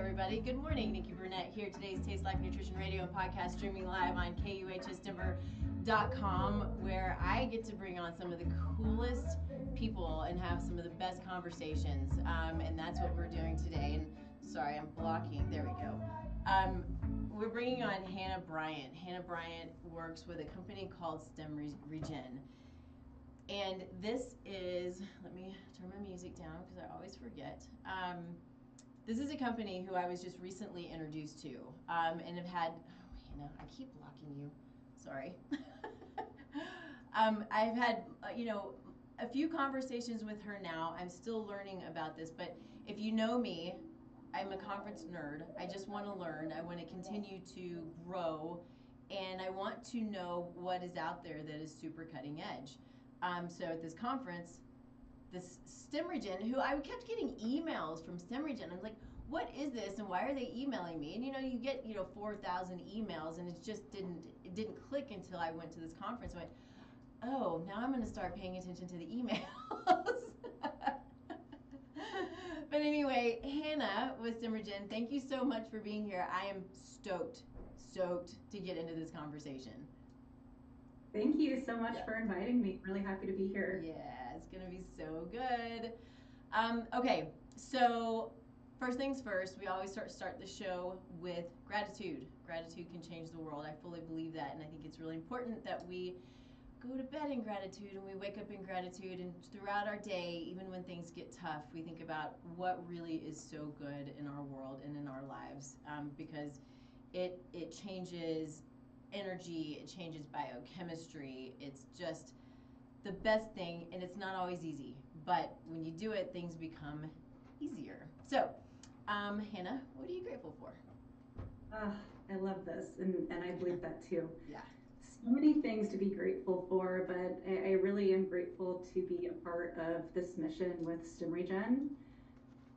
everybody. Good morning. Nikki Burnett here. Today's Taste Life Nutrition Radio and podcast streaming live on KUHSdenver.com, where I get to bring on some of the coolest people and have some of the best conversations. And that's what we're doing today. And sorry, I'm blocking. There we go. We're bringing on Hannah Bryant. Hannah Bryant works with a company called STEM Regen. And this is, let me turn my music down because I always forget. This is a company who I was just recently introduced to and have had, I keep blocking you, sorry. I've had, a few conversations with her now. I'm still learning about this, but if you know me, I'm a conference nerd. I just want to learn. I want to continue to grow, and I want to know what is out there that is super cutting edge. So at this conference, this STEM Regen, who I kept getting emails from STEM Regen. I'm like, what is this and why are they emailing me? And you get 4,000 emails, and it just didn't click until I went to this conference. I went, oh, now I'm going to start paying attention to the emails. But anyway, Hannah with STEM Regen, thank you so much for being here. I am stoked to get into this conversation. Thank you so much for inviting me. Really happy to be here. Yeah, it's going to be so good. Okay, so first things first, we always start the show with gratitude. Gratitude can change the world. I fully believe that, and I think it's really important that we go to bed in gratitude and we wake up in gratitude, and throughout our day, even when things get tough, we think about what really is so good in our world and in our lives, because it changes energy, it changes biochemistry. It's just the best thing, and it's not always easy, but when you do it, things become easier. So Hannah, what are you grateful for? I love this, and I believe that too. Yeah, so many things to be grateful for, but I really am grateful to be a part of this mission with STEM Regen,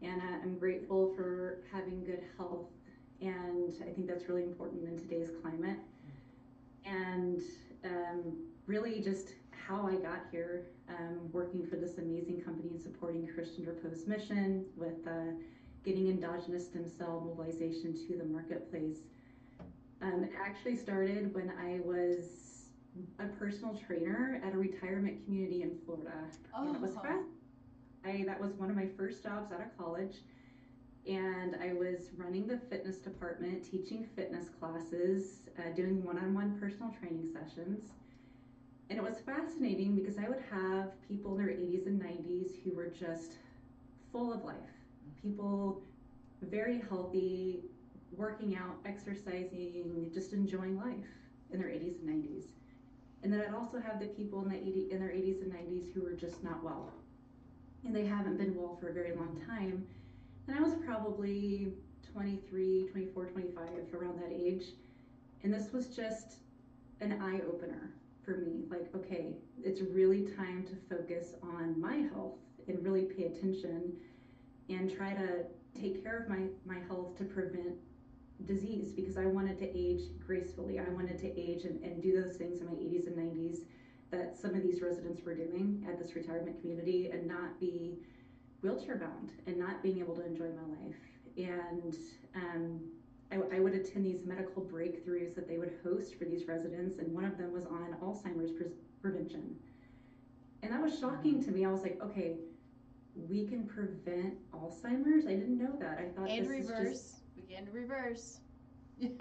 and I'm grateful for having good health, and I think that's really important in today's climate. And really just how I got here, working for this amazing company and supporting Christian Repo's mission with getting endogenous stem cell mobilization to the marketplace. It actually started when I was a personal trainer at a retirement community in Florida. Oh. And it was fast. That was one of my first jobs out of college. And I was running the fitness department, teaching fitness classes, doing one-on-one personal training sessions. And it was fascinating because I would have people in their 80s and 90s who were just full of life. People very healthy, working out, exercising, just enjoying life in their 80s and 90s. And then I'd also have the people in their 80s and 90s who were just not well. And they haven't been well for a very long time. And I was probably 23, 24, 25, around that age. And this was just an eye-opener for me. Like, okay, it's really time to focus on my health and really pay attention and try to take care of my health to prevent disease, because I wanted to age gracefully. I wanted to age and do those things in my 80s and 90s that some of these residents were doing at this retirement community, and not be wheelchair bound and not being able to enjoy my life. And I would attend these medical breakthroughs that they would host for these residents, and one of them was on Alzheimer's prevention. And that was shocking to me. I was like, okay, we can prevent Alzheimer's? I didn't know that. I thought and this reverse. is just... Begin to reverse. It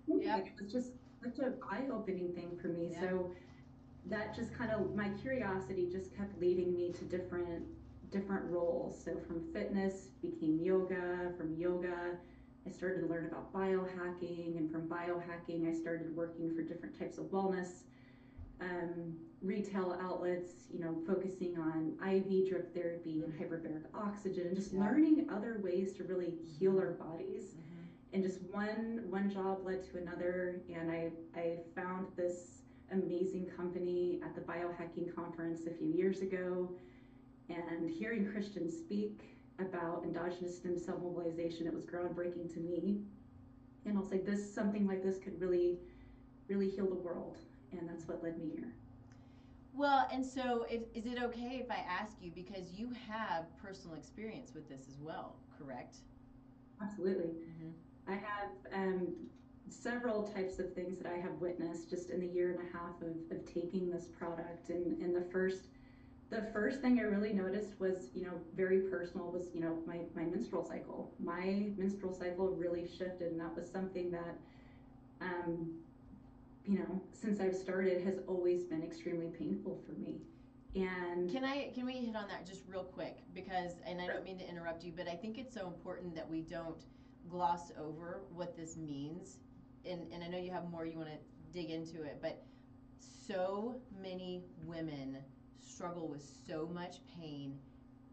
was just such an eye-opening thing for me. Yeah. So that just kind of, my curiosity just kept leading me to different roles. So from fitness became yoga, from yoga I started to learn about biohacking, and from biohacking I started working for different types of wellness retail outlets, focusing on IV drip therapy and hyperbaric oxygen, and just learning other ways to really heal our bodies. And just one job led to another, and I found this amazing company at the biohacking conference a few years ago, and hearing Christians speak about endogenous stem cell mobilization, it was groundbreaking to me. And I was like, something like this could really, really heal the world, and that's what led me here. Well, and so is it okay if I ask you, because you have personal experience with this as well, correct? Absolutely. Mm-hmm. I have several types of things that I have witnessed just in the year and a half of taking this product. And the first thing I really noticed was, very personal was, my menstrual cycle. My menstrual cycle really shifted, and that was something that, um, since I've started has always been extremely painful for me. And Can we hit on that just real quick, because, and I don't mean to interrupt you, but I think it's so important that we don't gloss over what this means. And I know you have more you want to dig into it, but so many women struggle with so much pain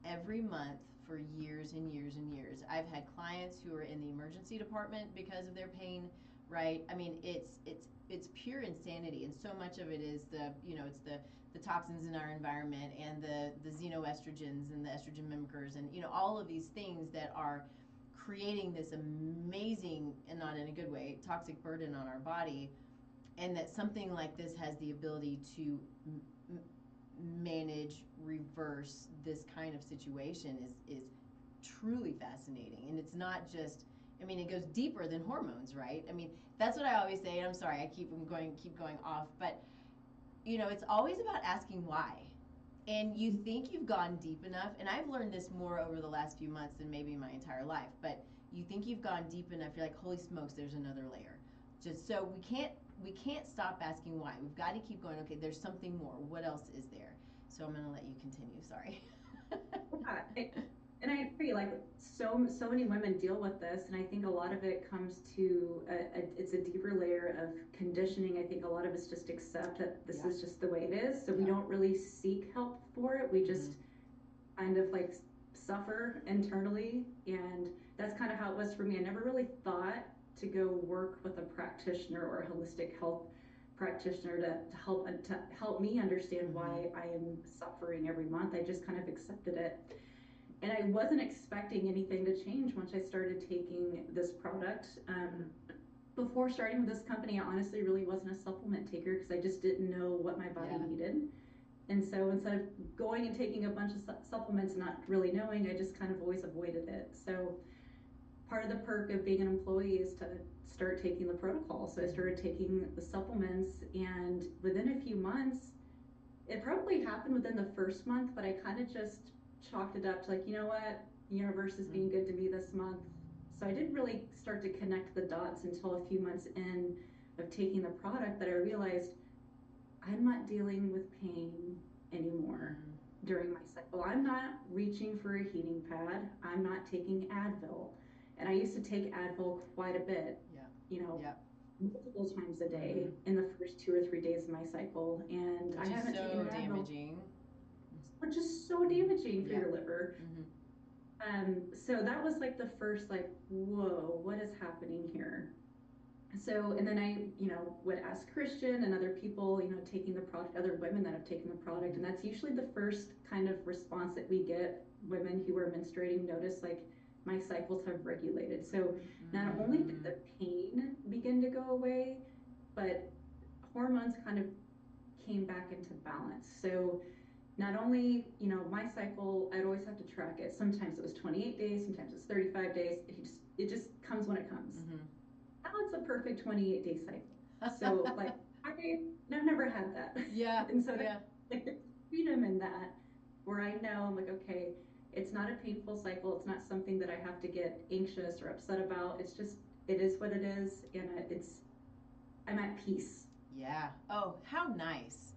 every month for years and years and years. I've had clients who are in the emergency department because of their pain, right? I mean, it's pure insanity, and so much of it is it's the toxins in our environment, and the xenoestrogens and the estrogen mimickers, and all of these things that are creating this amazing, and not in a good way, toxic burden on our body, and that something like this has the ability to manage, reverse this kind of situation is truly fascinating. And it's not just, I mean, it goes deeper than hormones, right? I mean, that's what I always say. And I'm sorry, I keep going off, but it's always about asking why. And you think you've gone deep enough, and I've learned this more over the last few months than maybe my entire life, but you think you've gone deep enough, you're like, holy smokes, there's another layer. Just so we can't stop asking why. We've got to keep going. Okay, there's something more. What else is there? So I'm going to let you continue. Sorry. yeah, and I agree. Like so many women deal with this, and I think a lot of it comes to it's a deeper layer of conditioning. I think a lot of us just accept that this Yeah. is just the way it is, so we Yeah. don't really seek help for it. We just kind of like suffer internally, and that's kind of how it was for me. I never really thought to go work with a practitioner or a holistic health practitioner to help me understand why I am suffering every month. I just kind of accepted it, and I wasn't expecting anything to change once I started taking this product. Before starting with this company, I honestly really wasn't a supplement taker because I just didn't know what my body Yeah. needed. And so instead of going and taking a bunch of supplements and not really knowing, I just kind of always avoided it. So part of the perk of being an employee is to start taking the protocol. So I started taking the supplements, and within a few months, it probably happened within the first month, but I kind of just chalked it up to like, you know what, the universe is being good to me this month. So I didn't really start to connect the dots until a few months in of taking the product that I realized I'm not dealing with pain anymore during my cycle. I'm not reaching for a heating pad. I'm not taking Advil. And I used to take Advil quite a bit, Yeah. you know, Yeah. multiple times a day in the first 2 or 3 days of my cycle. And Which I is haven't taken so an Advil, damaging. which is so damaging for Yeah. your liver. So that was like the first, like, whoa, what is happening here? So, and then I, would ask Christian and other people, taking the product, other women that have taken the product. And that's usually the first kind of response that we get. Women who are menstruating notice, like, my cycles have regulated. So not only did the pain begin to go away, but hormones kind of came back into balance. So not only, my cycle, I'd always have to track it. Sometimes it was 28 days, sometimes it's 35 days. It just comes when it comes. Now it's a perfect 28-day cycle. So like I've never had that. Yeah. And so Yeah. like there's freedom in that, where I know I'm like, okay, it's not a painful cycle. It's not something that I have to get anxious or upset about. It's just, it is what it is. And I'm at peace. Yeah. Oh, how nice.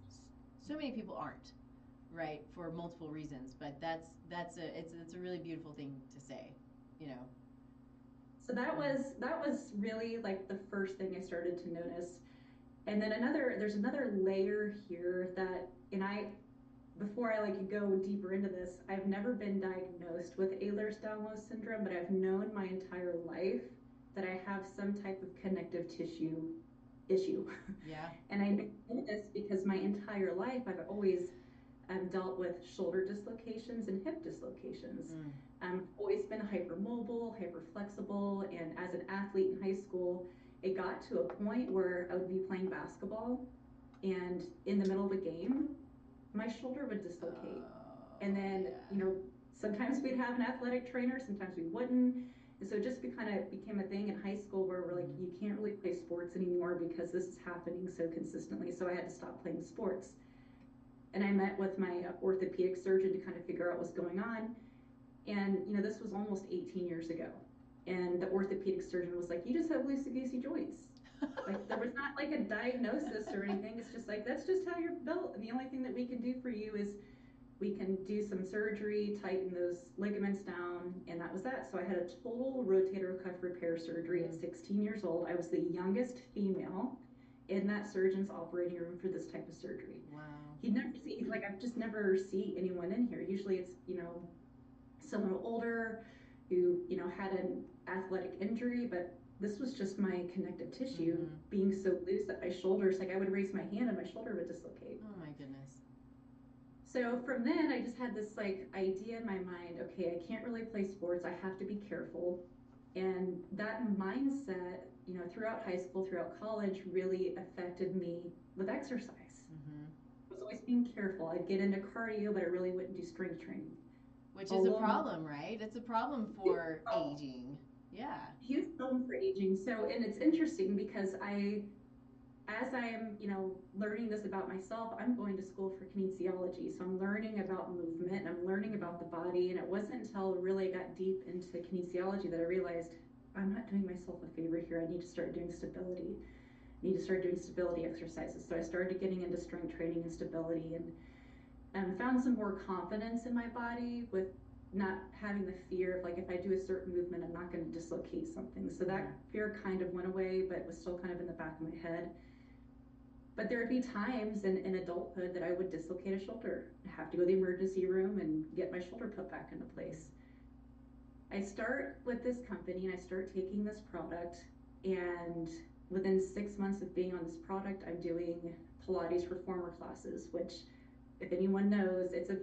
So many people aren't, right, for multiple reasons, but it's a really beautiful thing to say, you know. So that was really like the first thing I started to notice. And then there's another layer here that, and before I like go deeper into this, I've never been diagnosed with Ehlers-Danlos syndrome, but I've known my entire life that I have some type of connective tissue issue. Yeah. And I know this because my entire life I've always dealt with shoulder dislocations and hip dislocations. Always been hypermobile, hyper flexible, and as an athlete in high school, it got to a point where I would be playing basketball, and in the middle of a game, my shoulder would dislocate. And then, Yeah. sometimes we'd have an athletic trainer, sometimes we wouldn't. And so it just kind of became a thing in high school where we're like, you can't really play sports anymore because this is happening so consistently. So I had to stop playing sports. And I met with my orthopedic surgeon to kind of figure out what's going on. And, this was almost 18 years ago. And the orthopedic surgeon was like, you just have loosey-goosey joints. Like, there was not like a diagnosis or anything. It's just like, that's just how you're built. And the only thing that we can do for you is we can do some surgery, tighten those ligaments down, and that was that. So I had a total rotator cuff repair surgery at 16 years old. I was the youngest female in that surgeon's operating room for this type of surgery. Wow. He's like, I've just never see anyone in here. Usually it's, someone older who, had an athletic injury, but this was just my connective tissue being so loose that my shoulders, like I would raise my hand and my shoulder would dislocate. Oh my goodness. So from then I just had this like idea in my mind, okay, I can't really play sports. I have to be careful. And that mindset, throughout high school, throughout college really affected me with exercise. I was always being careful. I'd get into cardio, but I really wouldn't do strength training. Which is a problem, right? It's a problem for aging. Yeah. Huge problem for aging. So, and it's interesting because as I am, learning this about myself, I'm going to school for kinesiology. So I'm learning about movement, and I'm learning about the body. And it wasn't until really I got deep into kinesiology that I realized I'm not doing myself a favor here. I need to start doing stability. I need to start doing stability exercises. So I started getting into strength training and stability, and found some more confidence in my body with not having the fear of like, if I do a certain movement, I'm not going to dislocate something. So that fear kind of went away, but was still kind of in the back of my head. But there would be times in adulthood that I would dislocate a shoulder. I have to go to the emergency room and get my shoulder put back into place. I start with this company and I start taking this product, and within 6 months of being on this product, I'm doing Pilates reformer classes, which, if anyone knows, it's a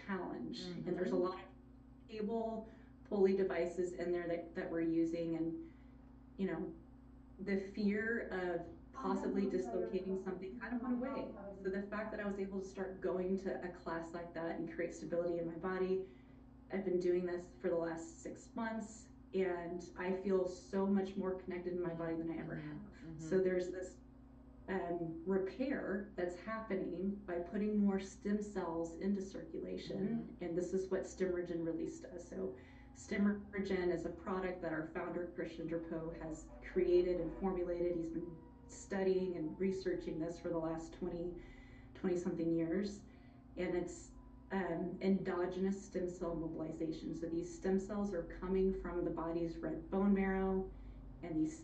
challenge. And there's a lot of cable pulley devices in there that we're using, and the fear of possibly dislocating something kind of went away. So the fact that I was able to start going to a class like that and create stability in my body, I've been doing this for the last 6 months, and I feel so much more connected in my body than I ever have. So there's this repair that's happening by putting more stem cells into circulation, and this is what Stimmergen release does. So Stimmergen is a product that our founder Christian Drapeau has created and formulated. He's been studying and researching this for the last 20 something years, and it's endogenous stem cell mobilization. So these stem cells are coming from the body's red bone marrow, and these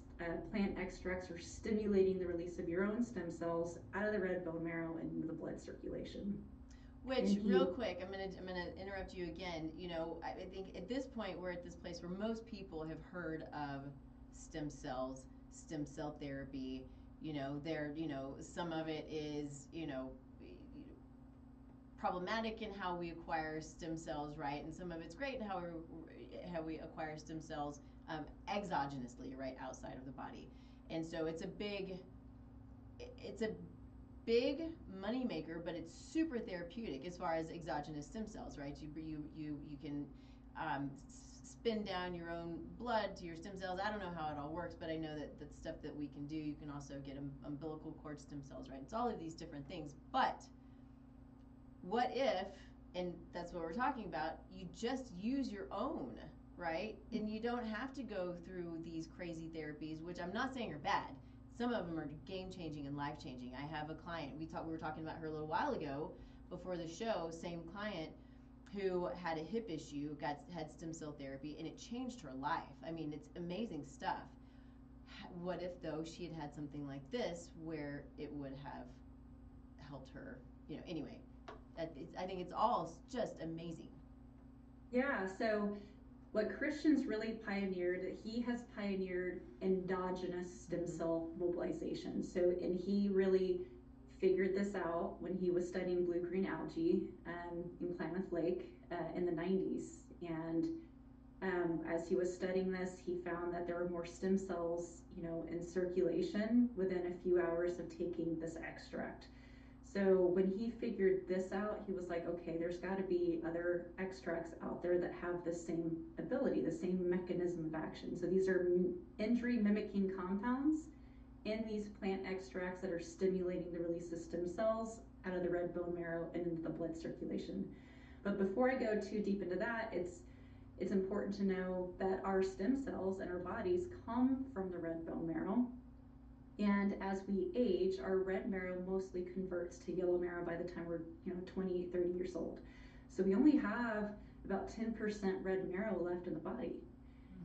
plant extracts are stimulating the release of your own stem cells out of the red bone marrow and into the blood circulation. Which, real quick, I'm gonna interrupt you again. I think at this point we're at this place where most people have heard of stem cells, stem cell therapy. Some of it is problematic in how we acquire stem cells, right? And some of it's great in how we acquire stem cells exogenously, right, outside of the body. And so it's a big moneymaker, but it's super therapeutic as far as exogenous stem cells, right? You can spin down your own blood to your stem cells. I don't know how it all works, but I know that that's stuff that we can do. You can also get umbilical cord stem cells, right? It's all of these different things. But what if, and that's what we're talking about, you just use your own, right? And you don't have to go through these crazy therapies, which I'm not saying are bad. Some of them are game-changing and life-changing. I have a client, we were talking about her a little while ago before the show, same client who had a hip issue, had stem cell therapy, and it changed her life. I mean, it's amazing stuff. What if, though, she had had something like this where it would have helped her, anyway. I think it's all just amazing. Yeah, so what Christian's really pioneered, he has pioneered endogenous stem cell mobilization. So, and he really figured this out when he was studying blue-green algae in Klamath Lake in the 90s. And as he was studying this, he found that there were more stem cells, in circulation within a few hours of taking this extract. So when he figured this out, he was like, okay, there's got to be other extracts out there that have the same ability, the same mechanism of action. So these are injury mimicking compounds in these plant extracts that are stimulating the release of stem cells out of the red bone marrow and into the blood circulation. But before I go too deep into that, it's important to know that our stem cells in our bodies come from the red bone marrow. And as we age, our red marrow mostly converts to yellow marrow by the time we're 28, 30 years old. So we only have about 10% red marrow left in the body.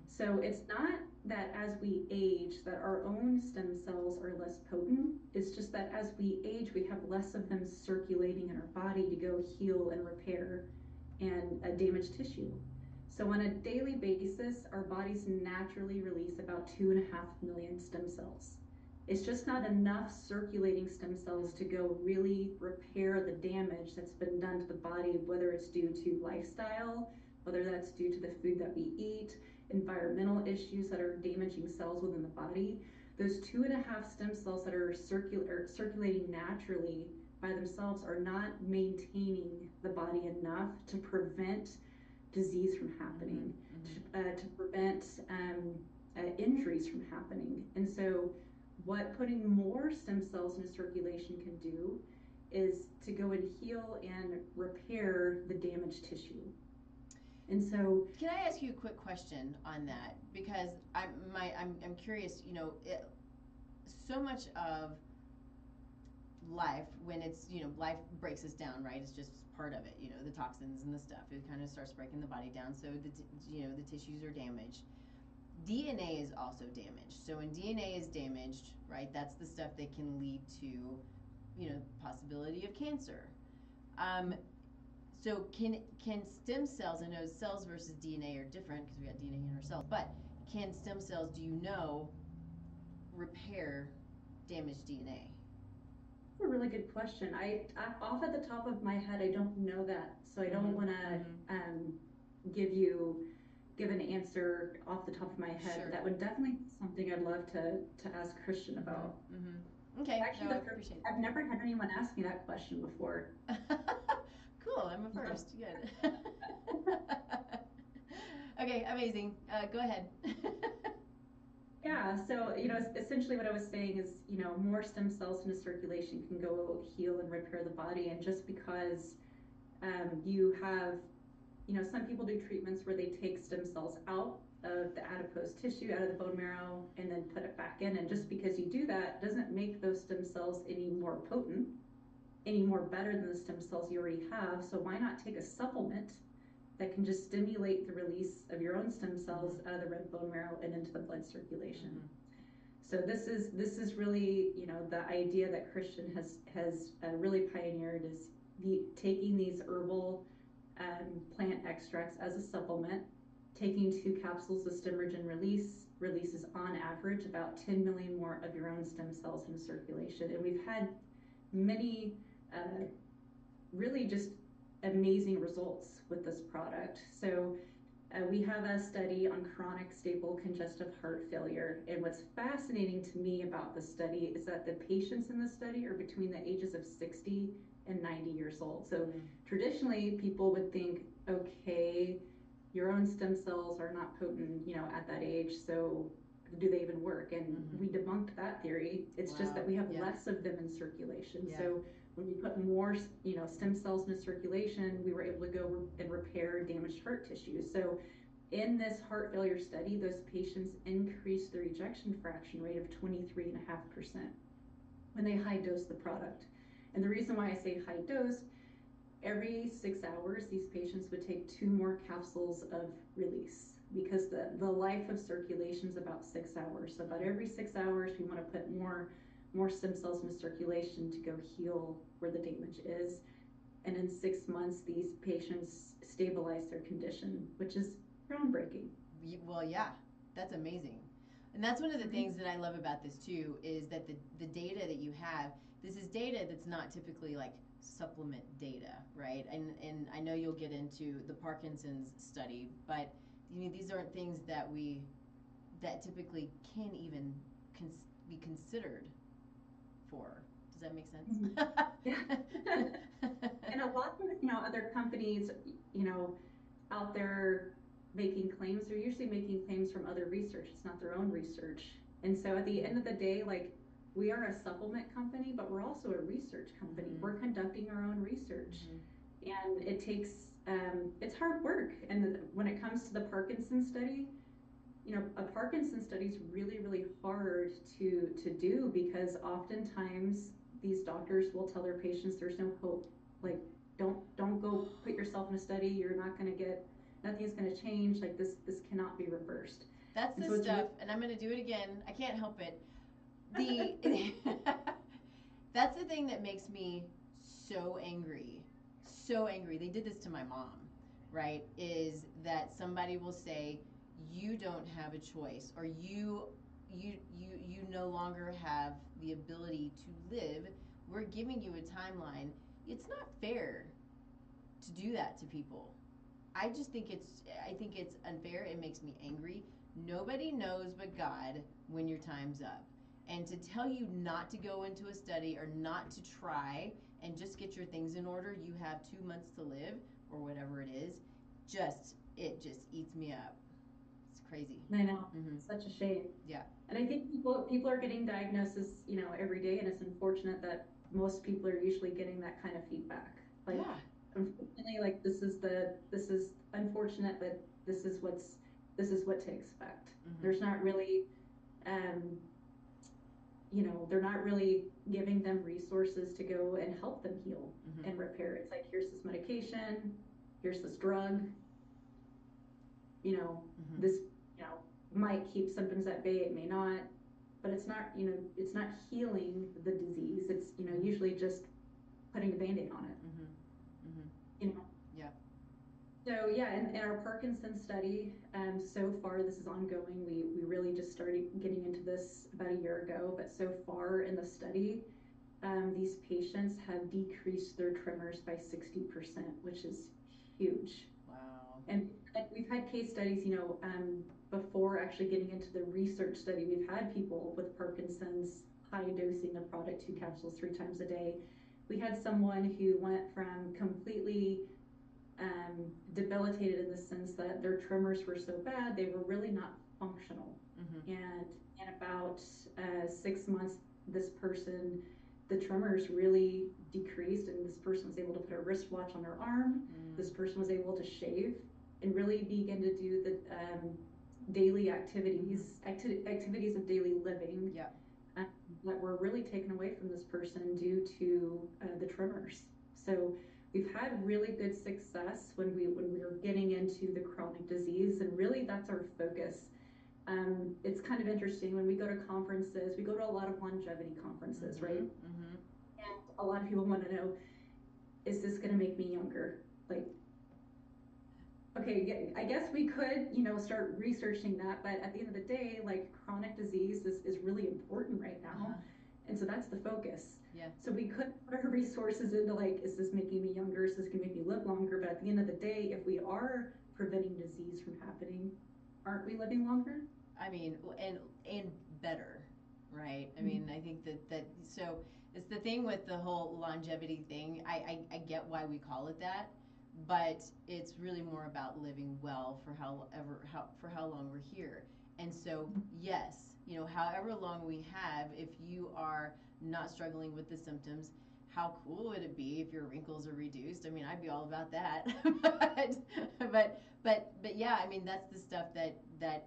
So it's not that as we age that our own stem cells are less potent. It's just that as we age, we have less of them circulating in our body to go heal and repair and damaged tissue. So on a daily basis, our bodies naturally release about 2.5 million stem cells. It's just not enough circulating stem cells to go really repair the damage that's been done to the body, whether it's due to lifestyle, whether that's due to the food that we eat, environmental issues that are damaging cells within the body. Those 2.5 stem cells that are circulating naturally by themselves are not maintaining the body enough to prevent disease from happening, to prevent injuries from happening. And so what putting more stem cells into circulation can do is to go and heal and repair the damaged tissue. And so, can I ask you a quick question on that? Because I'm curious. So much of life, when it's life breaks us down, right? It's just part of it. The toxins and the stuff. It kind of starts breaking the body down. So the tissues are damaged. DNA is also damaged. So when DNA is damaged, right, that's the stuff that can lead to, possibility of cancer. So can stem cells, I know cells versus DNA are different because we got DNA in our cells, but can stem cells, do you know, repair damaged DNA? That's a really good question. I off at the top of my head, I don't know that, so I don't want to give an answer off the top of my head. Sure. That would definitely be something I'd love to ask Christian about. Okay. Actually, no, I appreciate it. I've never had anyone ask me that question before. Cool, I'm a first. Good. Okay, amazing. Go ahead. Yeah, so essentially what I was saying is, more stem cells into circulation can go heal and repair the body. And just because you have, some people do treatments where they take stem cells out of the adipose tissue, out of the bone marrow, and then put it back in. And just because you do that doesn't make those stem cells any more potent, any more better than the stem cells you already have. So why not take a supplement that can just stimulate the release of your own stem cells out of the red bone marrow and into the blood circulation? So this is really, the idea that Christian has really pioneered is taking these herbal plant extracts as a supplement. Taking 2 capsules of Stemmergen releases on average about 10 million more of your own stem cells in circulation. And we've had many really just amazing results with this product. So we have a study on chronic stable congestive heart failure. And what's fascinating to me about the study is that the patients in the study are between the ages of 60 and 90 years old. So traditionally people would think, okay, your own stem cells are not potent, at that age, so do they even work? And we debunked that theory. It's just that we have less of them in circulation. So when we put more, stem cells into circulation, we were able to go and repair damaged heart tissue. So in this heart failure study, those patients increased their ejection fraction rate of 23.5% when they high dose the product. And the reason why I say high dose, every 6 hours, these patients would take 2 more capsules of release, because the life of circulation is about 6 hours. So about every 6 hours, we want to put more stem cells into circulation to go heal where the damage is. And in 6 months, these patients stabilize their condition, which is groundbreaking. Well, yeah, that's amazing. And that's one of the things that I love about this too, is that the data that you have, this is data that's not typically like supplement data, right? And I know you'll get into the Parkinson's study, but these aren't things that typically can even be considered for. Does Does that make sense? Mhm. Yeah. And a lot of, other companies, you know, out there making claims, they're usually making claims from other research. It's not their own research. And so at the end of the day, like, we are a supplement company, but we're also a research company. Mm-hmm. We're conducting our own research. Mm-hmm. And it takes, it's hard work. And when it comes to the Parkinson's study, a Parkinson's study is really, really hard to do, because oftentimes these doctors will tell their patients there's no hope. Like, don't go put yourself in a study. You're not going to get, nothing's going to change. Like, this cannot be reversed. That's And the so it's stuff, and I'm going to do it again. I can't help it. The That's the thing that makes me so angry. So angry. They did this to my mom, right? Is that somebody will say, you don't have a choice, or you no longer have the ability to live. We're giving you a timeline. It's not fair to do that to people. I think it's unfair. It makes me angry. Nobody knows but God when your time's up. And to tell you not to go into a study or not to try and just get your things in order, you have 2 months to live or whatever it is, it just eats me up. It's crazy. I know, Mm-hmm. such a shame. Yeah. And I think people are getting diagnoses, every day, and it's unfortunate that most people are usually getting that kind of feedback. Like, Yeah. unfortunately, like, this is unfortunate, but this is what to expect. Mm-hmm. There's not really, um, they're not really giving them resources to go and help them heal Mm-hmm. and repair. It's like, here's this medication, here's this drug, Mm-hmm. this, might keep symptoms at bay, it may not, but it's not, it's not healing the disease. It's, usually just putting a Band-Aid on it. Mm-hmm. Mm-hmm. Yeah. So yeah, in our Parkinson's study, so far, this is ongoing. We really just started getting into this about a year ago, but so far in the study, these patients have decreased their tremors by 60%, which is huge. Wow. And we've had case studies, before actually getting into the research study, we've had people with Parkinson's high dosing the product, 2 capsules 3 times a day. We had someone who went from completely debilitated in the sense that their tremors were so bad, they were really not functional. Mm-hmm. And in about 6 months, the tremors really decreased, and this person was able to put a wristwatch on their arm. This person was able to shave and really begin to do the daily activities of daily living. Yeah. That were really taken away from this person due to the tremors. So we've had really good success when we were getting into the chronic disease, and really that's our focus. It's kind of interesting when we go to conferences. We go to a lot of longevity conferences, Mm-hmm. right? Mm-hmm. And a lot of people want to know, is this going to make me younger? Like, okay, I guess we could, start researching that, but at the end of the day, like, chronic disease is really important right now. Uh-huh. And so that's the focus. Yeah. So we could put our resources into, like, is this making me younger? Is this going to make me live longer? But at the end of the day, if we are preventing disease from happening, aren't we living longer? I mean, and better, right? I mean, I think that so it's the thing with the whole longevity thing. I get why we call it that, but it's really more about living well for how long we're here. And so, yes, however long we have, if you are not struggling with the symptoms, how cool would it be if your wrinkles are reduced? I mean, I'd be all about that. but yeah, I mean, that's the stuff that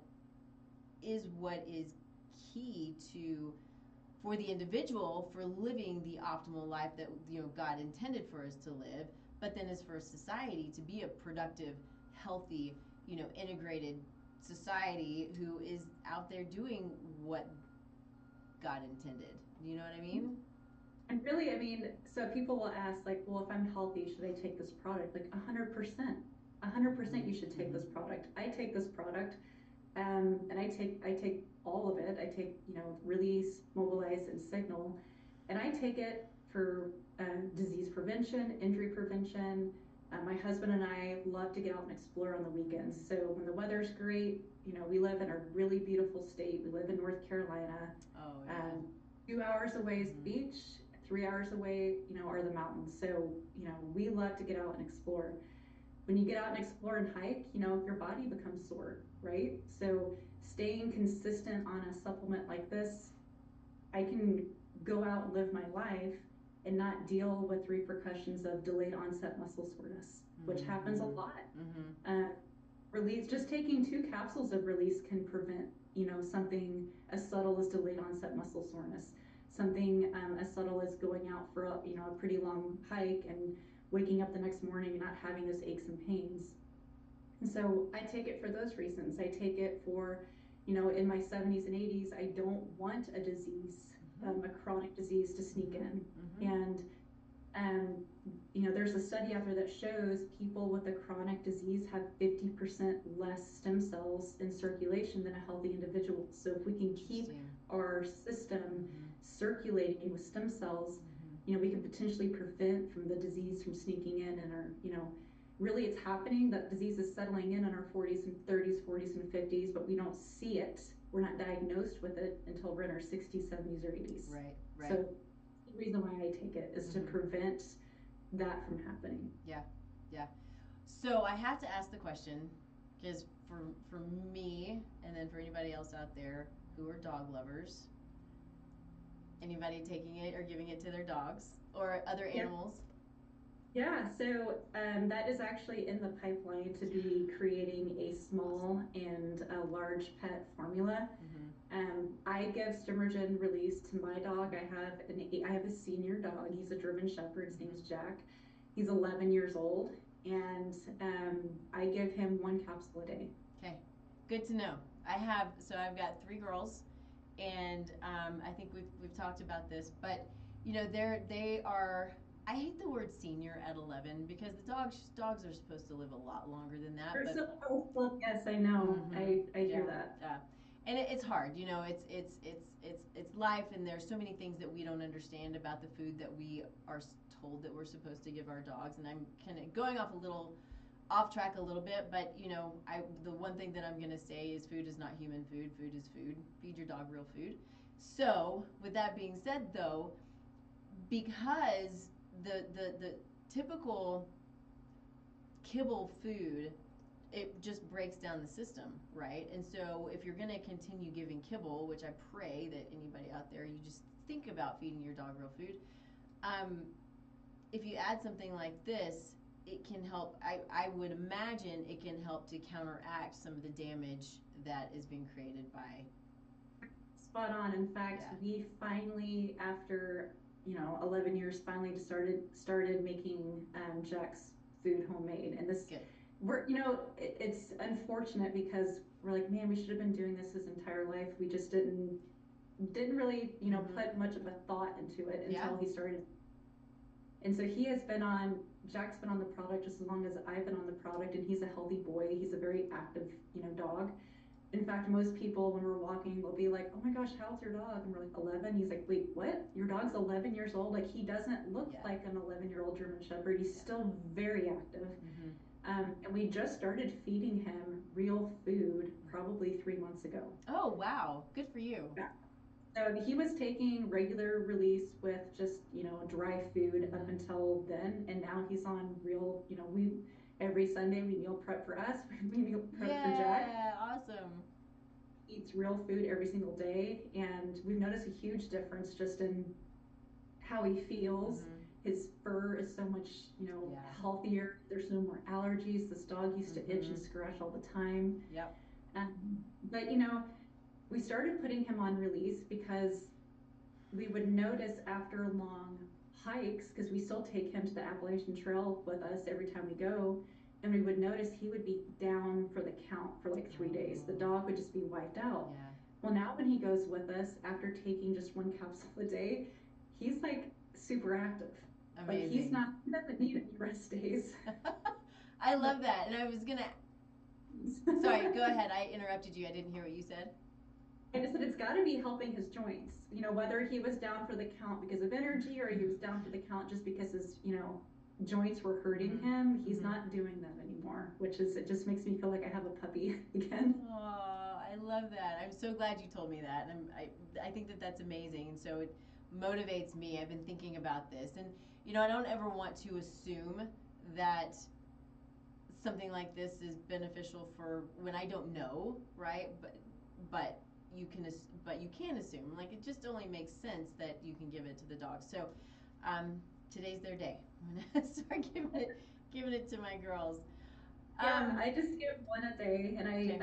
is what is key to for the individual for living the optimal life that God intended for us to live, but then as for society to be a productive, healthy, integrated society who is out there doing what God intended. You know what I mean? And really, I mean, so people will ask, like, well, if I'm healthy, should I take this product? Like, 100%. 100% you should take this product. I take this product, and I take all of it. I take, release, mobilize, and signal, and I take it for disease prevention, injury prevention. My husband and I love to get out and explore on the weekends. So when the weather's great, we live in a really beautiful state. We live in North Carolina. Oh, yeah. 2 hours away is the beach. 3 hours away, are the mountains. So, we love to get out and explore. When you get out and explore and hike, your body becomes sore, right? So staying consistent on a supplement like this, I can go out and live my life and not deal with repercussions of delayed onset muscle soreness, which happens a lot. Release, just taking 2 capsules of release can prevent, something as subtle as delayed onset muscle soreness, something as subtle as going out for a pretty long hike and waking up the next morning and not having those aches and pains. And so I take it for those reasons. I take it for, in my 70s and 80s, I don't want a disease, a chronic disease to sneak in. And there's a study out there that shows people with a chronic disease have 50% less stem cells in circulation than a healthy individual. So if we can keep our system circulating with stem cells, we can potentially prevent from the disease from sneaking in, and really it's happening. That disease is settling in our 40s and 30s, 40s and 50s, but we don't see it. We're not diagnosed with it until we're in our 60s, 70s, or 80s. Right. So the reason why I take it is to prevent that from happening. Yeah. So I have to ask the question, because for me, and then for anybody else out there who are dog lovers, anybody taking it or giving it to their dogs or other animals? Yeah, so that is actually in the pipeline to be creating a small and a large pet formula. I give Stimmergen release to my dog. I have a senior dog. He's a German Shepherd. His name is Jack. He's 11 years old, and I give him 1 capsule a day. Okay, good to know. I've got 3 girls, and I think we've talked about this, but they are. I hate the word senior at 11 because the dogs are supposed to live a lot longer than that. They're so helpful. Yes, I know. I hear that. And it's hard. It's life, and there's so many things that we don't understand about the food that we are told that we're supposed to give our dogs. And I'm kind of going off track a little bit, but the one thing that I'm going to say is food is not human food. Food is food. Feed your dog real food. So with that being said, though, because the typical kibble food, it just breaks down the system, right? And so if you're going to continue giving kibble, which I pray that anybody out there, you just think about feeding your dog real food. If you add something like this, it can help. I would imagine it can help to counteract some of the damage that is being created by. Spot on. In fact, we finally, after 11 years, finally started making Jack's food homemade. And this, it's unfortunate because we're like, man, we should have been doing this his entire life. We just didn't really, put much of a thought into it until he started. And so Jack's been on the product just as long as I've been on the product, and he's a healthy boy. He's a very active, dog. In fact, most people, when we're walking, will be like, oh my gosh, how's your dog? And we're like, 11. He's like, wait, what? Your dog's 11 years old? Like, he doesn't look like an 11-year-old German Shepherd. He's still very active. And we just started feeding him real food probably 3 months ago. Oh, wow. Good for you. Yeah. So he was taking regular release with just, dry food up until then. And now he's on real, every Sunday we meal prep for us. We meal prep for Jack. Yeah, awesome. Eats real food every single day, and we've noticed a huge difference just in how he feels. His fur is so much, healthier. There's no more allergies. This dog used to itch and scratch all the time. Yep. But we started putting him on release because we would notice after long hikes, because we still take him to the Appalachian Trail with us every time we go, and we would notice he would be down for the count for like 3 days. The dog would just be wiped out. Yeah. Well, now when he goes with us, after taking just 1 capsule a day, he's like super active. Amazing. Like he doesn't need any rest days. I love that. And I was going to, sorry, go ahead. I interrupted you. I didn't hear what you said. I just said it's got to be helping his joints. Whether he was down for the count because of energy or he was down for the count just because his, joints were hurting him, he's not doing that anymore, it just makes me feel like I have a puppy again. Oh, I love that. I'm so glad you told me that. And I think that that's amazing. And so motivates me. I've been thinking about this, and I don't ever want to assume that something like this is beneficial for when I don't know, right? But you can assume, like, it just only makes sense that you can give it to the dog. So today's their day. I'm gonna start giving it to my girls. Yeah, I just give one a day, and Okay.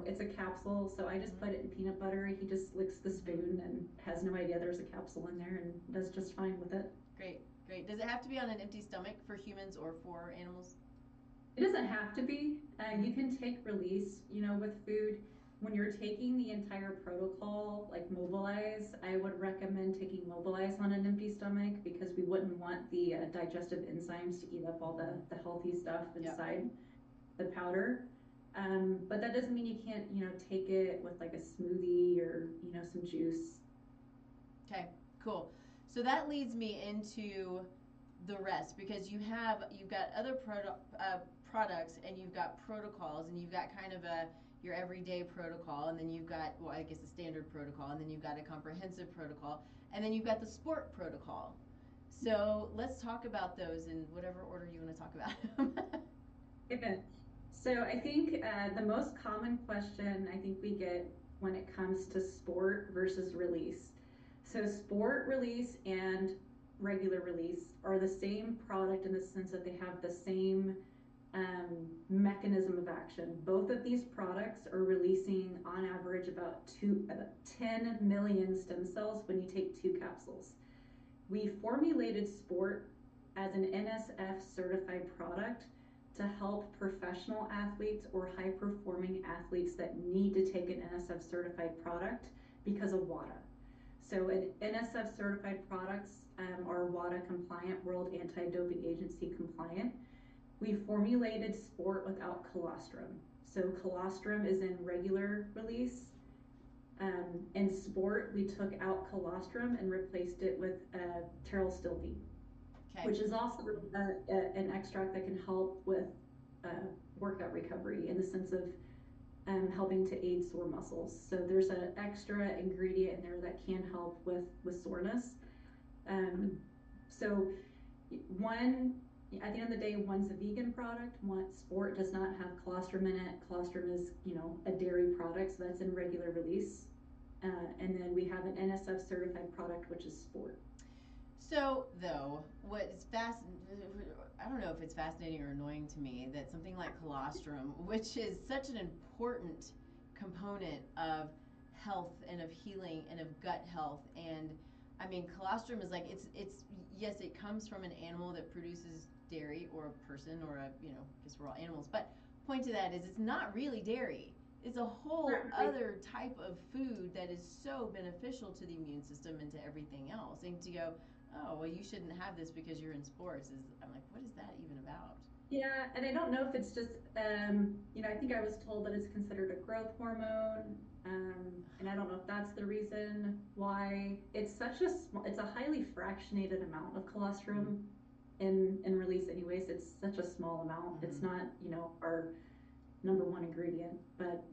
it's a capsule, so I just put it in peanut butter. He just licks the spoon and has no idea there's a capsule in there and does just fine with it. Great, great. Does it have to be on an empty stomach for humans or for animals? It doesn't have to be. You can take release, with food. When you're taking the entire protocol, like Mobilize, I would recommend taking Mobilize on an empty stomach because we wouldn't want the digestive enzymes to eat up all the healthy stuff inside the powder. But that doesn't mean you can't, take it with like a smoothie or, some juice. Okay, cool. So that leads me into the rest because you've got other products and you've got protocols and you've got kind of your everyday protocol, and then you've got, well, I guess a standard protocol, and then you've got a comprehensive protocol, and then you've got the sport protocol. So let's talk about those in whatever order you want to talk about them. Okay. So I think the most common question I think we get when it comes to sport versus release. So sport release and regular release are the same product in the sense that they have the same mechanism of action. Both of these products are releasing on average about 10 million stem cells when you take 2 capsules. We formulated sport as an NSF certified product to help professional athletes or high performing athletes that need to take an NSF certified product because of WADA. So an NSF certified products are WADA compliant, World Anti-Doping Agency compliant. We formulated sport without colostrum. So colostrum is in regular release. In sport, we took out colostrum and replaced it with pteral stilbene, which is also an extract that can help with workout recovery in the sense of helping to aid sore muscles. So there's an extra ingredient in there that can help with soreness. So at the end of the day, one's a vegan product. Sport does not have colostrum in it. Colostrum is, a dairy product, so that's in regular release. And then we have an NSF certified product, which is sport. So, though, I don't know if it's fascinating or annoying to me that something like colostrum, which is such an important component of health and of healing and of gut health, and I mean, colostrum is like, it's yes, it comes from an animal that produces dairy, or a person, or I guess we're all animals, but point to that is it's not really dairy. It's a whole other type of food that is so beneficial to the immune system and to everything else. And to go, oh, well, you shouldn't have this because you're in sports, I'm like, what is that even about? Yeah, and I don't know if it's just, I think I was told that it's considered a growth hormone, and I don't know if that's the reason why. It's a highly fractionated amount of colostrum in release anyways. It's such a small amount. It's not, our number one ingredient, but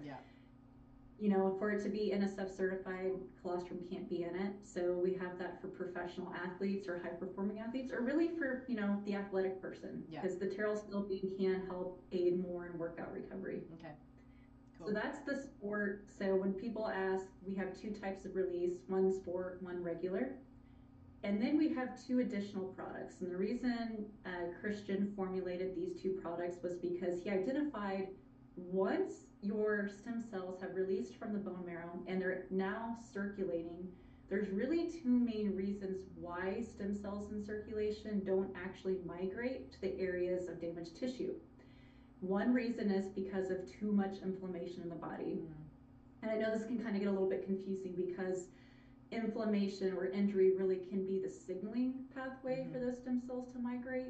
for it to be NSF certified, colostrum can't be in it. So we have that for professional athletes or high performing athletes, or really for, the athletic person, because the pteral stilbene can help aid more in workout recovery. Okay. Cool. So that's the sport. So when people ask, we have 2 types of release, one sport, one regular. And then we have 2 additional products. And the reason Christian formulated these 2 products was because he identified, once your stem cells have released from the bone marrow and they're now circulating, there's really 2 main reasons why stem cells in circulation don't actually migrate to the areas of damaged tissue. One reason is because of too much inflammation in the body. And I know this can kind of get a little bit confusing because inflammation or injury really can be the signaling pathway for those stem cells to migrate.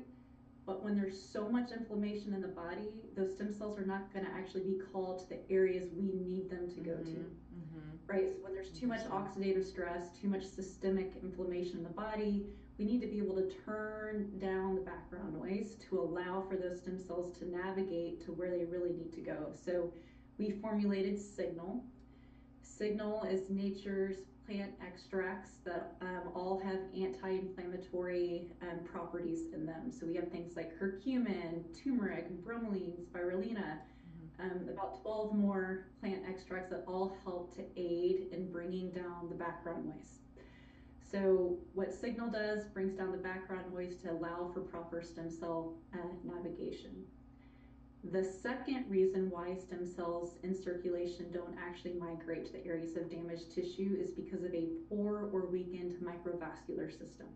But when there's so much inflammation in the body, those stem cells are not going to actually be called to the areas we need them to go to. Right? So when there's too much oxidative stress, too much systemic inflammation in the body, we need to be able to turn down the background noise to allow for those stem cells to navigate to where they really need to go. So we formulated Signal. Signal is nature's plant extracts that all have anti-inflammatory properties in them. So we have things like curcumin, turmeric, bromelain, spirulina, about 12 more plant extracts that all help to aid in bringing down the background noise. So what Signal does, brings down the background noise to allow for proper stem cell navigation. The second reason why stem cells in circulation don't actually migrate to the areas of damaged tissue is because of a poor or weakened microvascular system.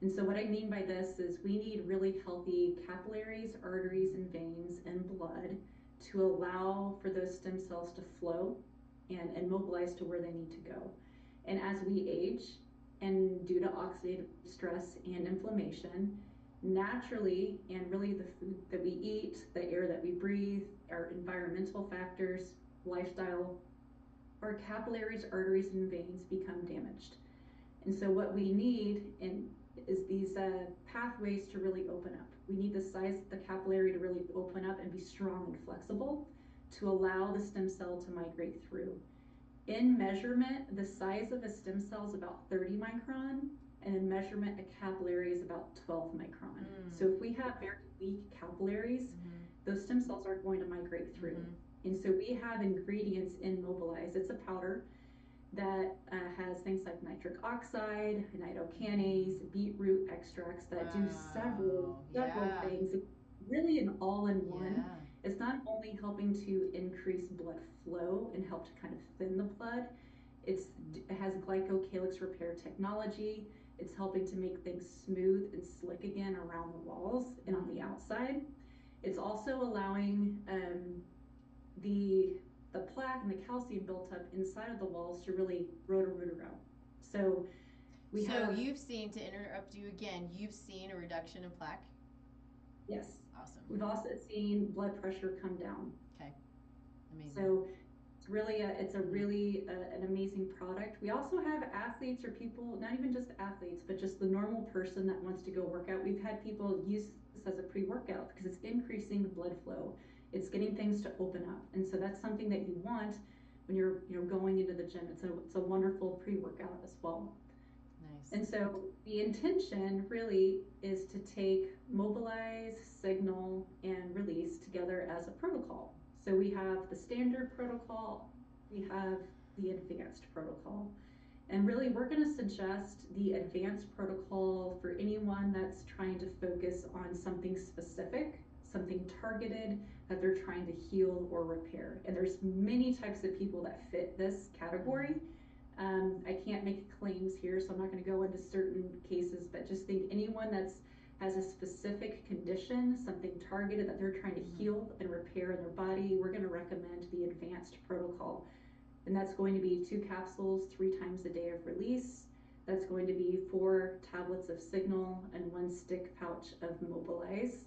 And so what I mean by this is we need really healthy capillaries, arteries, and veins and blood to allow for those stem cells to flow and mobilize to where they need to go. And as we age, and due to oxidative stress and inflammation, naturally, and really the food that we eat, the air that we breathe, our environmental factors, lifestyle, our capillaries, arteries, and veins become damaged. And so what we need is these pathways to really open up. We need the size of the capillary to really open up and be strong and flexible to allow the stem cell to migrate through. In measurement, the size of a stem cell is about 30 micron, and in measurement, a capillary is about 12 micron. So if we have very weak capillaries, those stem cells aren't going to migrate through. And so we have ingredients in Mobilize. It's a powder that has things like nitric oxide, nitocanase, beetroot extracts that do several things. It's really an all-in-one. It's not only helping to increase blood flow and help to kind of thin the blood, it has glycocalyx repair technology. It's helping to make things smooth and slick again around the walls and on the outside. It's also allowing the plaque and the calcium built up inside of the walls to really roto-root around. So you've seen, to interrupt you again, you've seen a reduction in plaque? Yes. Awesome. We've also seen blood pressure come down. Okay. Amazing. So it's really an amazing product. We also have athletes or people, not even just athletes, but just the normal person that wants to go work out. We've had people use this as a pre-workout because it's increasing the blood flow. It's getting things to open up. And so that's something that you want when you're going into the gym. It's a wonderful pre-workout as well. Nice. And so the intention really is to take Mobilize, Signal, and Release together as a protocol. So we have the standard protocol, we have the advanced protocol. And really we're going to suggest the advanced protocol for anyone that's trying to focus on something specific, something targeted that they're trying to heal or repair. And there's many types of people that fit this category. I can't make claims here, so I'm not going to go into certain cases, but just think anyone has a specific condition, something targeted that they're trying to heal and repair in their body, we're going to recommend the advanced protocol. And that's going to be 2 capsules 3 times a day of release. That's going to be 4 tablets of Signal and 1 stick pouch of Mobilize.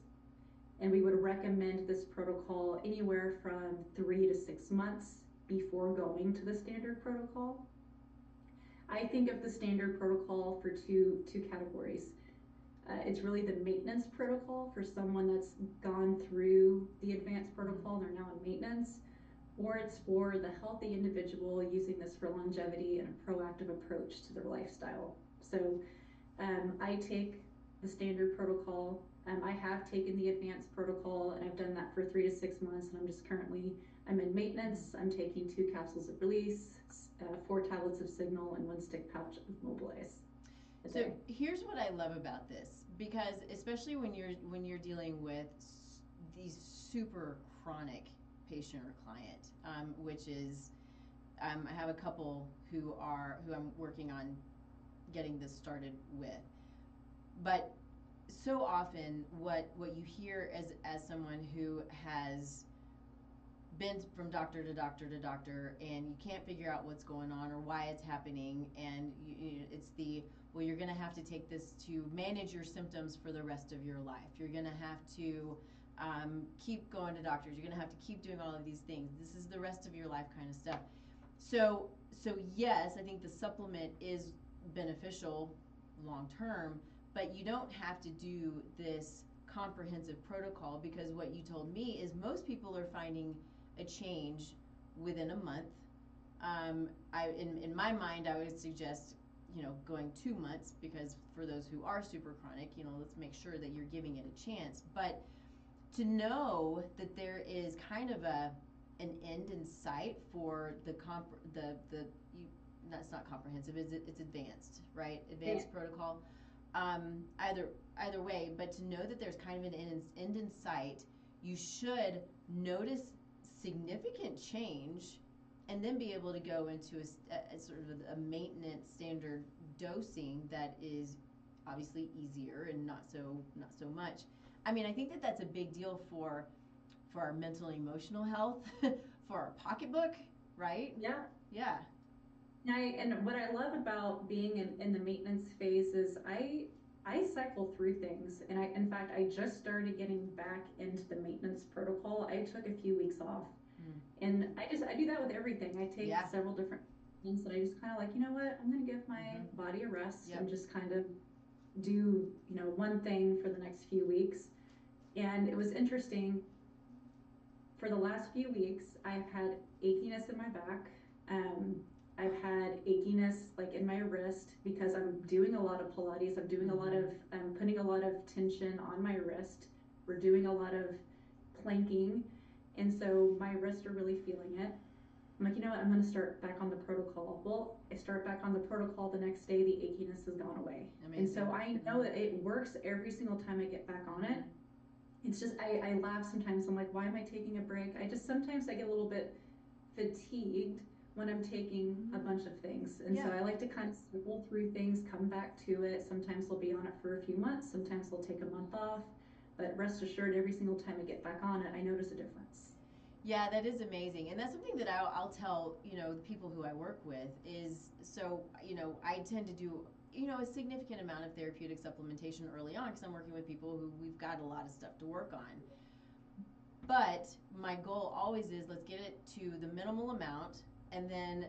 And we would recommend this protocol anywhere from 3 to 6 months before going to the standard protocol. I think of the standard protocol for two categories. It's really the maintenance protocol for someone that's gone through the advanced protocol and they're now in maintenance, or it's for the healthy individual using this for longevity and a proactive approach to their lifestyle. So I take the standard protocol. I have taken the advanced protocol and I've done that for 3 to 6 months, and I'm in maintenance. I'm taking 2 capsules of Release, 4 tablets of Signal, and 1 stick pouch of Mobilize. So here's what I love about this, because especially when you're dealing with these super chronic patient or client, which is I have a couple who I'm working on getting this started with, but so often what you hear as someone who has been from doctor to doctor to doctor and you can't figure out what's going on or why it's happening, and it's you're going to have to take this to manage your symptoms for the rest of your life. You're going to have to keep going to doctors. You're going to have to keep doing all of these things. This is the rest of your life kind of stuff. So yes, I think the supplement is beneficial long term, but you don't have to do this comprehensive protocol, because what you told me is most people are finding a change within a month, In my mind, I would suggest, going 2 months, because for those who are super chronic, let's make sure that you're giving it a chance. But to know that there is kind of an end in sight for that's not comprehensive, it's advanced, right? Advanced Yeah. protocol. Either way, but to know that there's kind of an end in sight, you should notice significant change, and then be able to go into a sort of a maintenance standard dosing that is obviously easier and not so much. I mean, I think that that's a big deal for our mental and emotional health, for our pocketbook, right? Yeah. Yeah. And what I love about being in the maintenance phase is I cycle through things, and in fact I just started getting back into the maintenance protocol. I took a few weeks off, Mm. and I do that with everything. I take Yeah. several different things that I just kind of like, you know what, I'm gonna give my body a rest Yep. and just kind of do one thing for the next few weeks. And it was interesting. For the last few weeks, I've had achiness in my back. Um, I've had achiness like in my wrist because I'm doing a lot of Pilates. I'm doing a lot of putting a lot of tension on my wrist. We're doing a lot of planking, and so my wrists are really feeling it. I'm like, you know what? I'm going to start back on the protocol. Well, I start back on the protocol the next day. The achiness has gone away. Amazing. And so I know that it works every single time I get back on it. It's just I laugh sometimes. I'm like, why am I taking a break? Sometimes I get a little bit fatigued when I'm taking a bunch of things, and so I like to kind of cycle through things, come back to it. Sometimes I'll be on it for a few months, sometimes I'll take a month off, but rest assured, every single time I get back on it, I notice a difference. Yeah, that is amazing, and that's something that I'll tell the people who I work with is, so I tend to do a significant amount of therapeutic supplementation early on, because I'm working with people who we've got a lot of stuff to work on. But my goal always is, let's get it to the minimal amount and then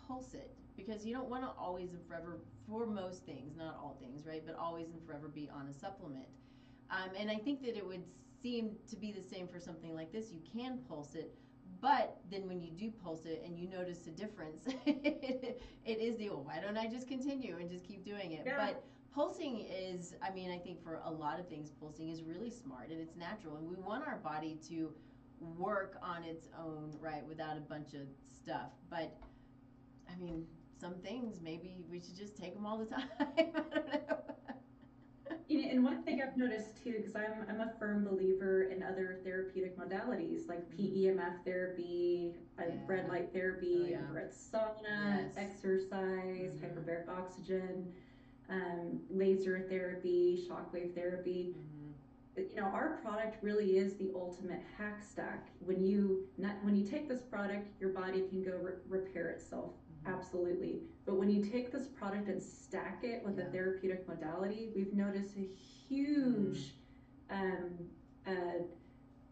pulse it, because you don't want to always and forever, for most things, not all things, right, but always and forever be on a supplement. And I think that it would seem to be the same for something like this. You can pulse it, but then when you do pulse it and you notice a difference, it is why don't I just continue and just keep doing it? Yeah. But pulsing is, I mean, I think for a lot of things, pulsing is really smart and it's natural. And we want our body to work on its own, right, without a bunch of stuff. But, I mean, some things, maybe we should just take them all the time. I don't know. And one thing I've noticed too, because I'm a firm believer in other therapeutic modalities like PEMF therapy, red light therapy, infrared sauna, exercise, hyperbaric oxygen, laser therapy, shockwave therapy. Our product really is the ultimate hack stack. When you take this product, your body can go repair itself. Absolutely. But when you take this product and stack it with a therapeutic modality, we've noticed a huge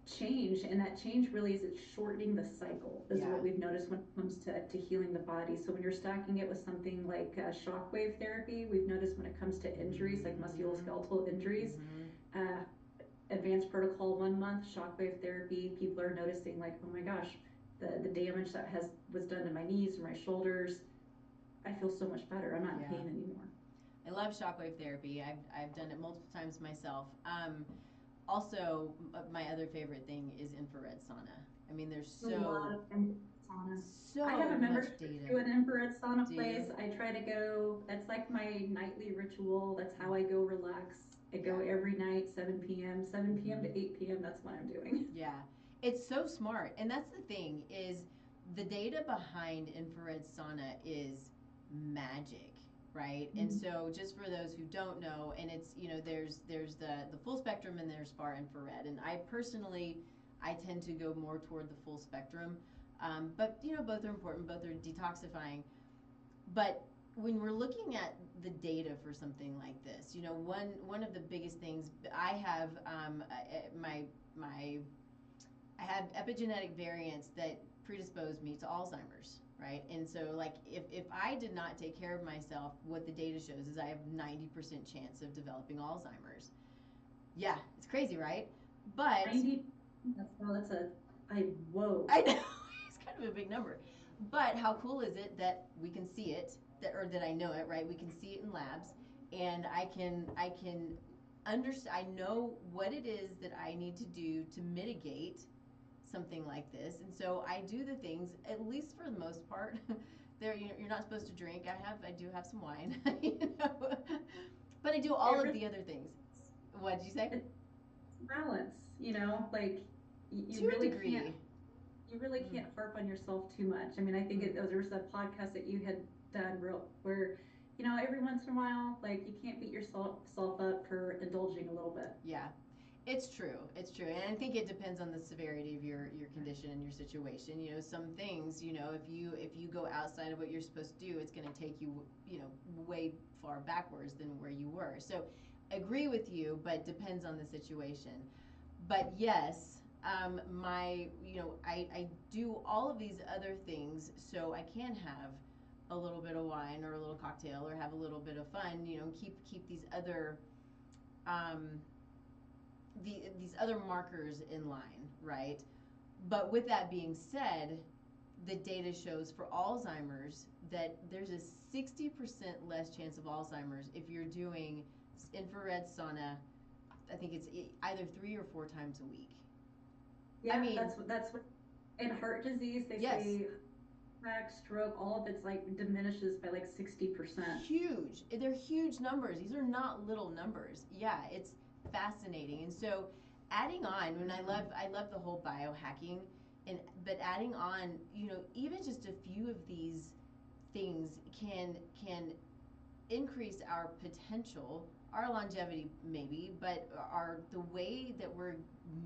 change, and that change really is it's shortening the cycle, is what we've noticed when it comes to healing the body. So when you're stacking it with something like shockwave therapy, we've noticed when it comes to injuries like musculoskeletal injuries, advanced protocol 1 month, shockwave therapy, people are noticing like, oh my gosh, the damage that was done to my knees or my shoulders, I feel so much better. I'm not in pain anymore. I love shockwave therapy. I've done it multiple times myself. Also, my other favorite thing is infrared sauna. I mean, there's so I have a membership to an infrared sauna place. You? I try to go. That's like my nightly ritual. That's how I go relax. I go every night, 7 p.m. 7 p.m. to 8 p.m. That's what I'm doing. Yeah, it's so smart, and that's the thing is the data behind infrared sauna is magic, right? And so just for those who don't know, and it's there's the full spectrum and there's far infrared, and I tend to go more toward the full spectrum, but both are important, both are detoxifying. But when we're looking at the data for something like this, one of the biggest things I have, my I have epigenetic variants that predispose me to Alzheimer's, right? And so, like, if I did not take care of myself, what the data shows is I have 90% chance of developing Alzheimer's. Yeah, it's crazy, right? But 90. Whoa. I know it's kind of a big number. But how cool is it that we can see it, or that I know it, right? We can see it in labs, and I can understand. I know what it is that I need to do to mitigate something like this, and so I do the things, at least for the most part. There, you're not supposed to drink. I do have some wine, but I do all It of really the other things. What did you say? it's balance, like you To a really can't degree. you really Mm. can't harp on yourself too much. I mean, I think Mm. there was a podcast that you had done where, every once in a while, like you can't beat yourself up for indulging a little bit. Yeah, it's true. It's true, and I think it depends on the severity of your condition and your situation. Some things, if you go outside of what you're supposed to do, it's going to take you, way far backwards than where you were. So, agree with you, but depends on the situation. But yes, I do all of these other things so I can have a little bit of wine or a little cocktail or have a little bit of fun. Keep these other um, these other markers in line, right? But with that being said, the data shows for Alzheimer's that there's a 60% less chance of Alzheimer's if you're doing infrared sauna. I think it's either 3 or 4 times a week. I Yeah, mean, that's what in heart disease they yes, say attack, stroke, all of it's like diminishes by like 60%. huge. They're huge numbers. These are not little numbers. Yeah, it's fascinating. And so, adding on, when I love the whole biohacking, but adding on, even just a few of these things can increase our potential, our longevity maybe, but our the way that we're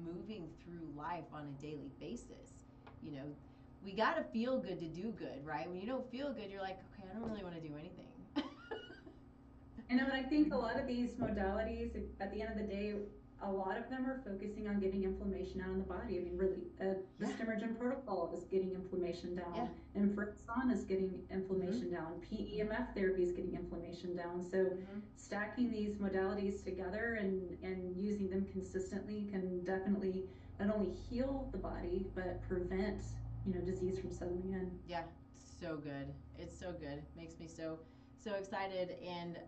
moving through life on a daily basis. You know, we got to feel good to do good, right? When you don't feel good, you're like, okay, I don't really want to do anything. And I think a lot of these modalities, at the end of the day, a lot of them are focusing on getting inflammation out in the body. I mean, really, the Yeah, Stimmergen protocol is getting inflammation yeah. down, infrared sauna is getting Mm-hmm. inflammation down, Mm-hmm. PEMF therapy is getting inflammation down. So Mm-hmm. stacking these modalities together and using them consistently can definitely not only heal the body, but prevent, disease from settling in. Yeah, so good. It's so good. Makes me so excited, and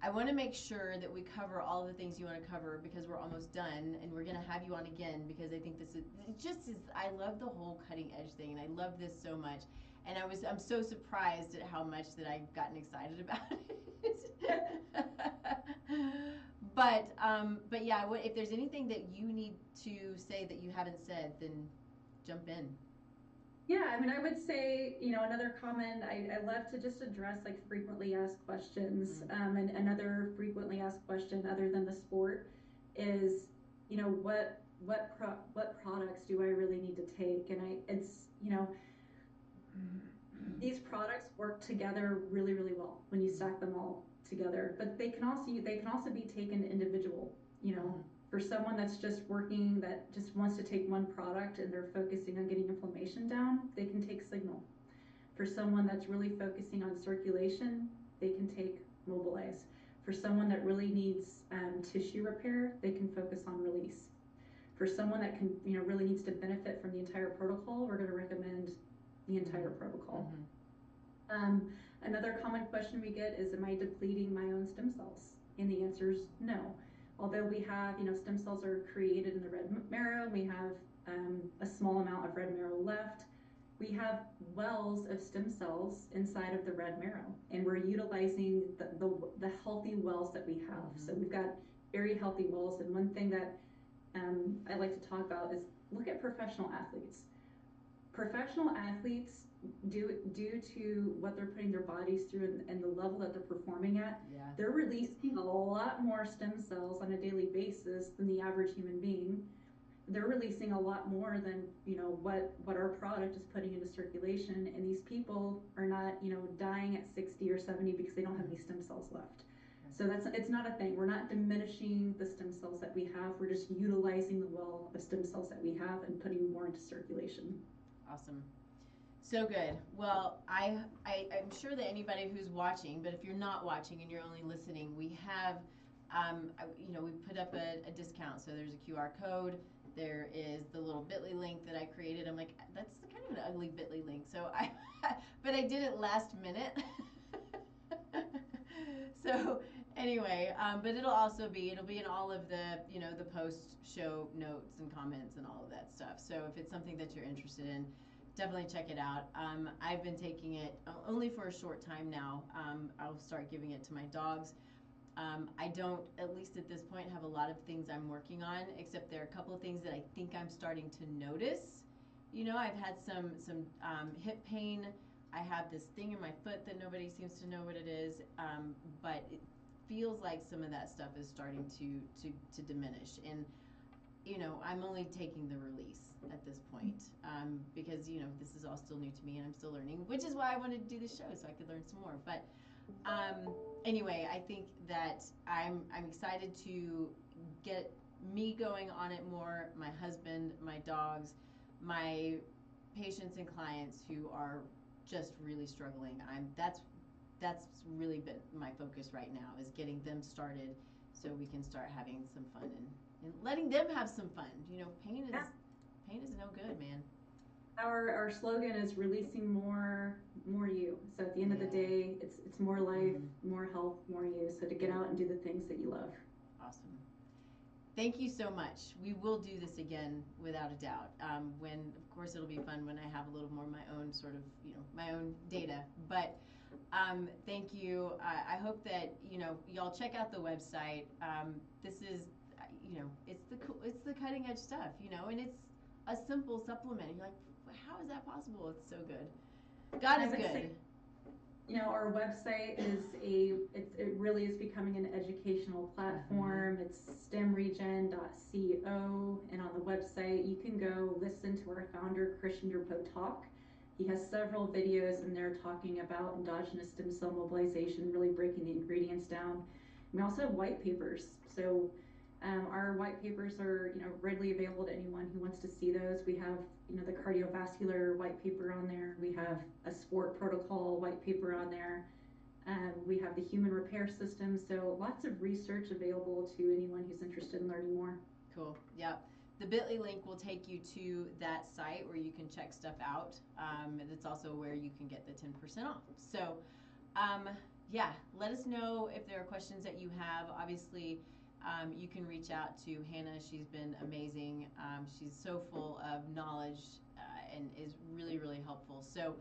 I want to make sure that we cover all the things you want to cover because we're almost done, and we're going to have you on again because I think this is it just is. I love the whole cutting edge thing, and I love this so much. And I'm so surprised at how much that I've gotten excited about it. But yeah, if there's anything that you need to say that you haven't said, then jump in. Yeah, I mean, I would say, another comment, I love to just address like frequently asked questions. Mm. And another frequently asked question other than the sport is, what products do I really need to take? And these products work together really, really well when you Mm. stack them all together. But they can also be taken individual. Mm-hmm. For someone that's just working that just wants to take one product and they're focusing on getting inflammation down, they can take Signal. For someone that's really focusing on circulation, they can take Mobilize. For someone that really needs tissue repair, they can focus on Release. For someone that can, really needs to benefit from the entire protocol, we're going to recommend the entire Mm-hmm. protocol. Mm-hmm. Another common question we get is, am I depleting my own stem cells? And the answer is no. Although we have, stem cells are created in the red marrow, we have a small amount of red marrow left. We have wells of stem cells inside of the red marrow, and we're utilizing the healthy wells that we have. Mm-hmm. So we've got very healthy wells. And one thing that I like to talk about is look at professional athletes. Professional athletes, due to what they're putting their bodies through and the level that they're performing at, Yeah. they're releasing a lot more stem cells on a daily basis than the average human being. They're releasing a lot more than what our product is putting into circulation, and these people are not dying at 60 or 70 because they don't have any stem cells left. So it's not a thing. We're not diminishing the stem cells that we have. We're just utilizing the well of stem cells that we have and putting more into circulation. Awesome. So good. Well, I'm sure that anybody who's watching, but if you're not watching and you're only listening, we have, we put up a discount. So there's a QR code. There is the little bit.ly link that I created. I'm like, that's kind of an ugly bit.ly link. So but I did it last minute. So anyway, but it'll be in all of the, the post show notes and comments and all of that stuff. So if it's something that you're interested in, definitely check it out. I've been taking it only for a short time now. I'll start giving it to my dogs. I don't, at least at this point, have a lot of things I'm working on, except there are a couple of things that I think I'm starting to notice. I've had some hip pain. I have this thing in my foot that nobody seems to know what it is, but it feels like some of that stuff is starting to diminish. And I'm only taking the release at this point, because this is all still new to me and I'm still learning, which is why I wanted to do this show, so I could learn some more. But anyway, I think that I'm excited to get me going on it more, my husband, my dogs, my patients and clients who are just really struggling. That's really been my focus right now, is getting them started so we can start having some fun and letting them have some fun. Pain is no good, man. Our slogan is releasing more you. So at the end of the day, it's more life, more health, more you. So to get out and do the things that you love. Awesome. Thank you so much. We will do this again without a doubt. When, of course, it'll be fun when I have a little more of my own sort of, my own data. But thank you. I hope that y'all check out the website. This is, it's the cutting edge stuff, and it's a simple supplement. You're like, how is that possible? It's so good. God is good. Our website it really is becoming an educational platform. It's stemregen.co, and on the website you can go listen to our founder Christian Derpo talk. He has several videos in there talking about endogenous stem cell mobilization, really breaking the ingredients down. We also have white papers. So our white papers are readily available to anyone who wants to see those. We have the cardiovascular white paper on there. We have a sport protocol white paper on there. We have the human repair system. So lots of research available to anyone who's interested in learning more. Cool. Yep. The bit.ly link will take you to that site where you can check stuff out. And it's also where you can get the 10% off. So yeah, let us know if there are questions that you have. Obviously, you can reach out to Hannah. She's been amazing. She's so full of knowledge and is really, really helpful. So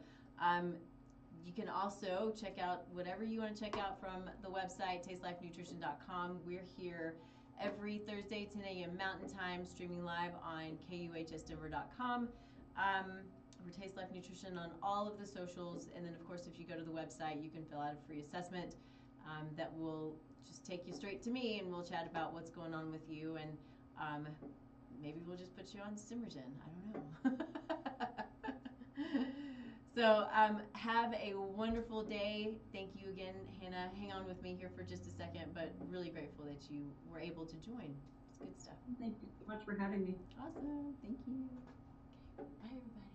you can also check out whatever you want to check out from the website, tastelifenutrition.com. We're here every Thursday, 10 a.m. Mountain Time, streaming live on KUHSdenver.com. For Taste Life Nutrition on all of the socials. And then, of course, if you go to the website, you can fill out a free assessment that will just take you straight to me, and we'll chat about what's going on with you, and maybe we'll just put you on Stemregen. I don't know. So have a wonderful day. Thank you again, Hannah. Hang on with me here for just a second, but really grateful that you were able to join. It's good stuff. Thank you so much for having me. Awesome. Thank you. Okay. Bye, everybody.